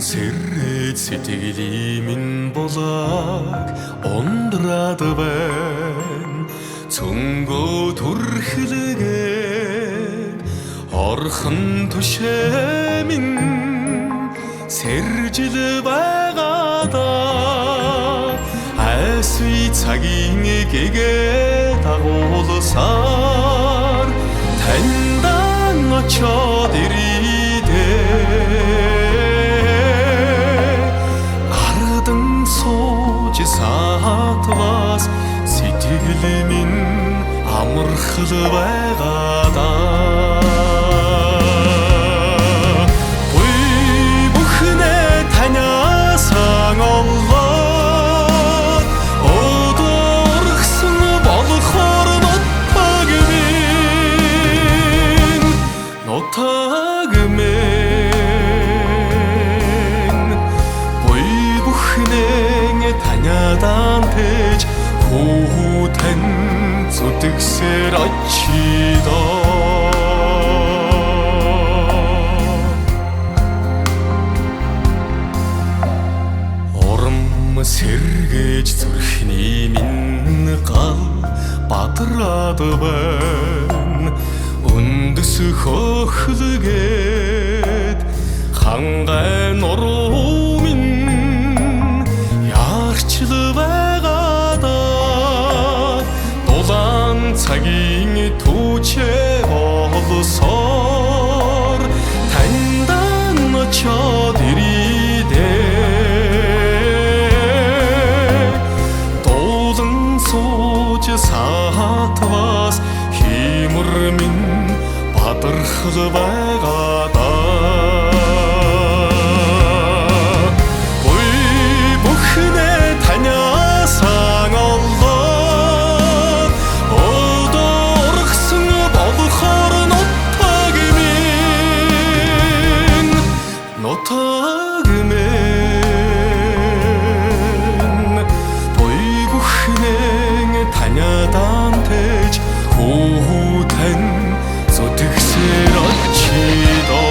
Сэррээд сэтгэлийн минь булааг ундраад байна. Цөнгөө түрхлэгээд орхон түшээ минь сэржил байгаадаа айсви цагийн гэгээ дагуулсаар таньдан очоод иридээ. Арадан сууж саатвас сэтгэл минь амархал байгаадаа. Буй бүхнээ таниасан олоод өдөргсөн болохоор нутаг минь буй бүхнээ таниадан тэж хүүтэн зүтгэсээр очидоо. Урам сэргээж зүрхний минь гал бадраад байна. Үндэс хөхлөгээд хангай нуруу минь яарчл байгаадаа. Дулаан цагийн түүчээ болсоор таньдан очоод иридээ. Дуулан сууж саатвас химэр минь бадрахл байгаадаа. Буй бүхнээ таниасан олоод өдөргсөн болохоор нутаг минь буй бүхнээ таниадан тэж хүүтэн зүтгэсээр очидоо.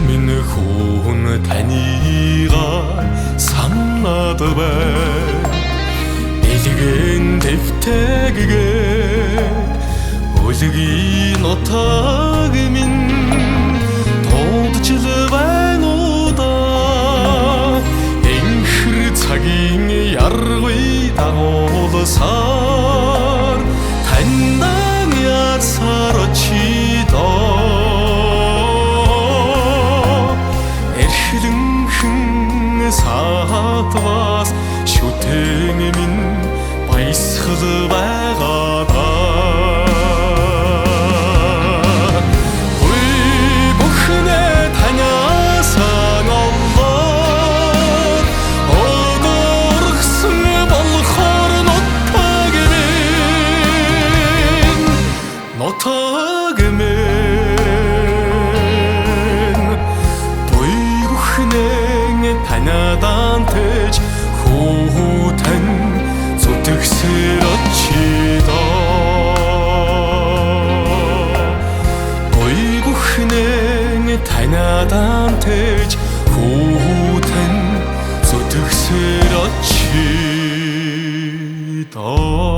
Минь хүн таньгаа санаад байна. Дэлгэн дэвтэйгээд өлгийн нутаг минь туудчил байна уу да. Энхэр цагийн яргүй дагуулсаар таньдан ясаар очидоо. Саатвас шүтэн минь баясгал байгаадаа. Буй бүхнээ таниасан олоод өдөргсөн болохоор нутаг минь буй бүхнээ таниадан тэж хүүтэн зүтгэсээр очидоо. Буй бүхнээ таниадан тэж хүүтэн зүтгэсээр очидоо.